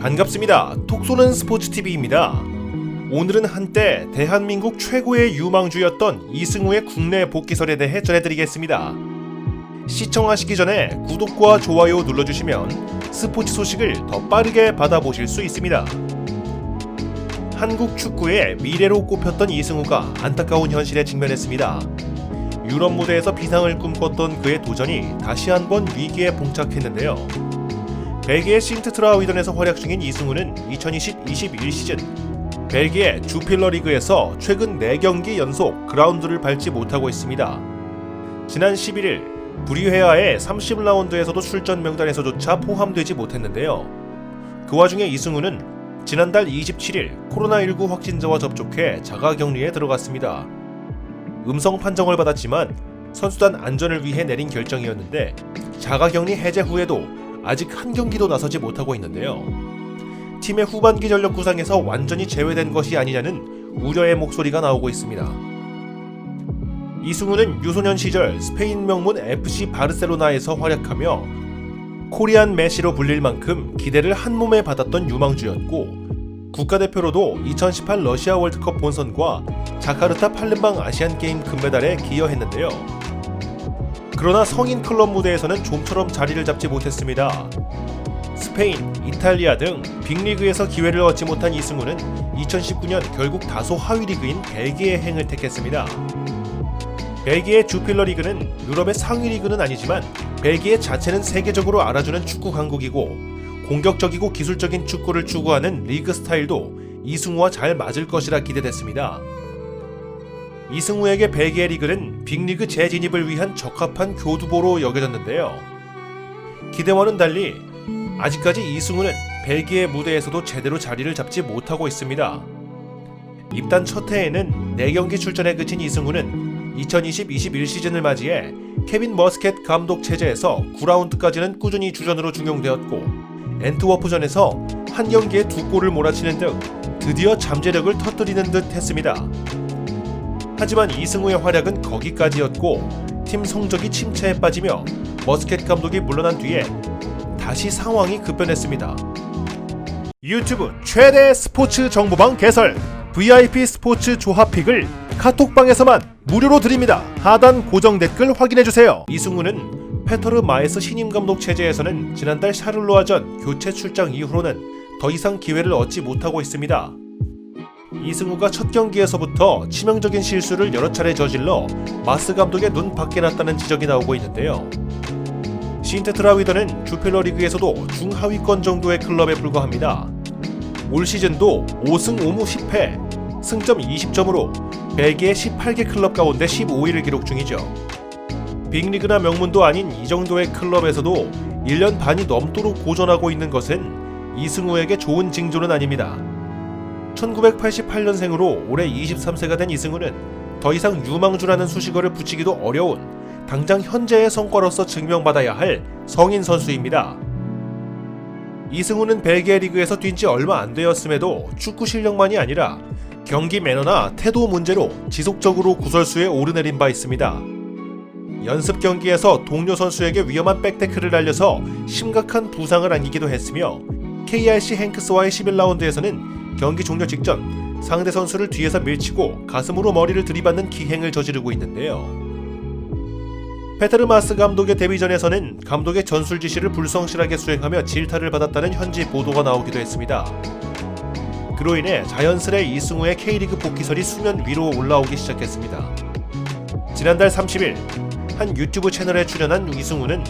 반갑습니다. 톡쏘는 스포츠TV입니다. 오늘은 한때 대한민국 최고의 유망주였던 이승우의 국내 복귀설에 대해 전해드리겠습니다. 시청하시기 전에 구독과 좋아요 눌러주시면 스포츠 소식을 더 빠르게 받아보실 수 있습니다. 한국 축구의 미래로 꼽혔던 이승우가 안타까운 현실에 직면했습니다. 유럽 무대에서 비상을 꿈꿨던 그의 도전이 다시 한번 위기에 봉착했는데요. 벨기에 신트트라위던에서 활약 중인 이승우는 2020-21 시즌 벨기에 주필러 리그에서 최근 4경기 연속 그라운드를 밟지 못하고 있습니다. 지난 11일 브리헤아의 30라운드에서도 출전 명단에서조차 포함되지 못했는데요. 그 와중에 이승우는 지난달 27일 코로나19 확진자와 접촉해 자가격리에 들어갔습니다. 음성 판정을 받았지만 선수단 안전을 위해 내린 결정이었는데 자가격리 해제 후에도 아직 한 경기도 나서지 못하고 있는데요. 팀의 후반기 전력 구상에서 완전히 제외된 것이 아니냐는 우려의 목소리가 나오고 있습니다. 이승우는 유소년 시절 스페인 명문 FC 바르셀로나에서 활약하며 코리안 메시로 불릴 만큼 기대를 한몸에 받았던 유망주였고 국가대표로도 2018 러시아 월드컵 본선과 자카르타 팔렘방 아시안게임 금메달에 기여했는데요. 그러나 성인 클럽 무대에서는 좀처럼 자리를 잡지 못했습니다. 스페인, 이탈리아 등 빅리그에서 기회를 얻지 못한 이승우는 2019년 결국 다소 하위 리그인 벨기에 행을 택했습니다. 벨기에 주필러 리그는 유럽의 상위 리그는 아니지만 벨기에 자체는 세계적으로 알아주는 축구 강국이고 공격적이고 기술적인 축구를 추구하는 리그 스타일도 이승우와 잘 맞을 것이라 기대됐습니다. 이승우에게 벨기에 리그는 빅리그 재진입을 위한 적합한 교두보로 여겨졌는데요. 기대와는 달리 아직까지 이승우는 벨기에 무대에서도 제대로 자리를 잡지 못하고 있습니다. 입단 첫 해에는 4경기 출전에 그친 이승우는 2020-21 시즌을 맞이해 케빈 머스켓 감독 체제에서 9라운드까지는 꾸준히 주전으로 중용되었고 엔트워프전에서 한 경기에 2골을 몰아치는 등 드디어 잠재력을 터뜨리는 듯 했습니다. 하지만 이승우의 활약은 거기까지였고 팀 성적이 침체에 빠지며 머스켓 감독이 물러난 뒤에 다시 상황이 급변했습니다. 유튜브 최대 스포츠 정보방 개설 VIP 스포츠 조합픽을 카톡방에서만 무료로 드립니다. 하단 고정 댓글 확인해주세요. 이승우는 페터르 마에스 신임 감독 체제에서는 지난달 샤를로아전 교체 출장 이후로는 더 이상 기회를 얻지 못하고 있습니다. 이승우가 첫 경기에서부터 치명적인 실수를 여러 차례 저질러 마스 감독의 눈 밖에 났다는 지적이 나오고 있는데요. 신트트라위던은 주필러 리그에서도 중하위권 정도의 클럽에 불과합니다. 올 시즌도 5승 5무 10패, 승점 20점으로 벨기에 18개 클럽 가운데 15위를 기록 중이죠. 빅리그나 명문도 아닌 이 정도의 클럽에서도 1년 반이 넘도록 고전하고 있는 것은 이승우에게 좋은 징조는 아닙니다. 1988년생으로 올해 23세가 된 이승우는 더 이상 유망주라는 수식어를 붙이기도 어려운 당장 현재의 성과로서 증명받아야 할 성인 선수입니다. 이승우는 벨기에 리그에서 뛴 지 얼마 안 되었음에도 축구 실력만이 아니라 경기 매너나 태도 문제로 지속적으로 구설수에 오르내린 바 있습니다. 연습 경기에서 동료 선수에게 위험한 백태클을 날려서 심각한 부상을 안기기도 했으며 KRC 행크스와의 11라운드에서는 경기 종료 직전 상대 선수를 뒤에서 밀치고 가슴으로 머리를 들이받는 기행을 저지르고 있는데요. 페테르 마스 감독의 데뷔전에서는 감독의 전술 지시를 불성실하게 수행하며 질타를 받았다는 현지 보도가 나오기도 했습니다. 그로 인해 자연스레 이승우의 K리그 복귀설이 수면 위로 올라오기 시작했습니다. 지난달 30일 한 유튜브 채널에 출연한 이승우는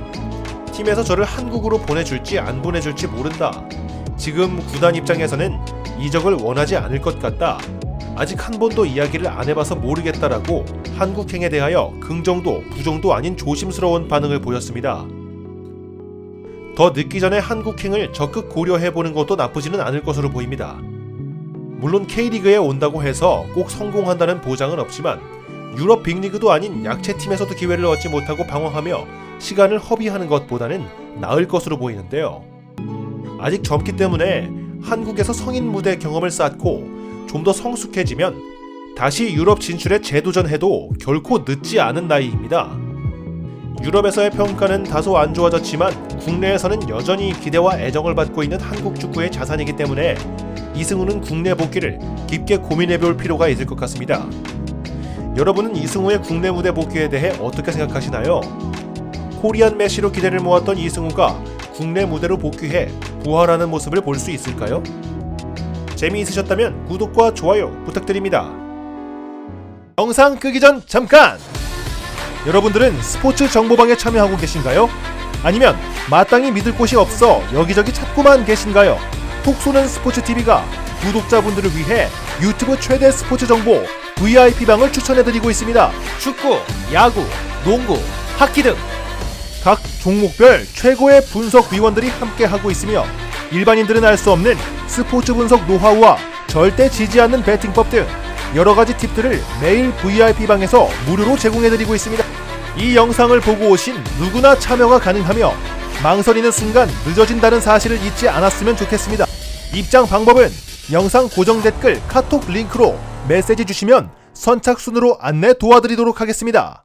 팀에서 저를 한국으로 보내줄지 안 보내줄지 모른다. 지금 구단 입장에서는 이적을 원하지 않을 것 같다. 아직 한 번도 이야기를 안 해봐서 모르겠다라고 한국행에 대하여 긍정도 부정도 아닌 조심스러운 반응을 보였습니다. 더 늦기 전에 한국행을 적극 고려해보는 것도 나쁘지는 않을 것으로 보입니다. 물론 K리그에 온다고 해서 꼭 성공한다는 보장은 없지만 유럽 빅리그도 아닌 약체팀에서도 기회를 얻지 못하고 방황하며 시간을 허비하는 것보다는 나을 것으로 보이는데요. 아직 젊기 때문에 한국에서 성인 무대 경험을 쌓고 좀 더 성숙해지면 다시 유럽 진출에 재도전해도 결코 늦지 않은 나이입니다. 유럽에서의 평가는 다소 안 좋아졌지만 국내에서는 여전히 기대와 애정을 받고 있는 한국 축구의 자산이기 때문에 이승우는 국내 복귀를 깊게 고민해볼 필요가 있을 것 같습니다. 여러분은 이승우의 국내 무대 복귀에 대해 어떻게 생각하시나요? 코리안 메시로 기대를 모았던 이승우가 국내 무대로 복귀해 부활하는 모습을 볼 수 있을까요? 재미있으셨다면 구독과 좋아요 부탁드립니다. 영상 끄기 전 잠깐! 여러분들은 스포츠 정보방에 참여하고 계신가요? 아니면 마땅히 믿을 곳이 없어 여기저기 찾고만 계신가요? 톡 쏘는 스포츠TV가 구독자분들을 위해 유튜브 최대 스포츠 정보 VIP방을 추천해드리고 있습니다. 축구, 야구, 농구, 하키 등 각 종목별 최고의 분석 위원들이 함께하고 있으며 일반인들은 알 수 없는 스포츠 분석 노하우와 절대 지지 않는 배팅법 등 여러가지 팁들을 매일 VIP방에서 무료로 제공해드리고 있습니다. 이 영상을 보고 오신 누구나 참여가 가능하며 망설이는 순간 늦어진다는 사실을 잊지 않았으면 좋겠습니다. 입장 방법은 영상 고정 댓글 카톡 링크로 메시지 주시면 선착순으로 안내 도와드리도록 하겠습니다.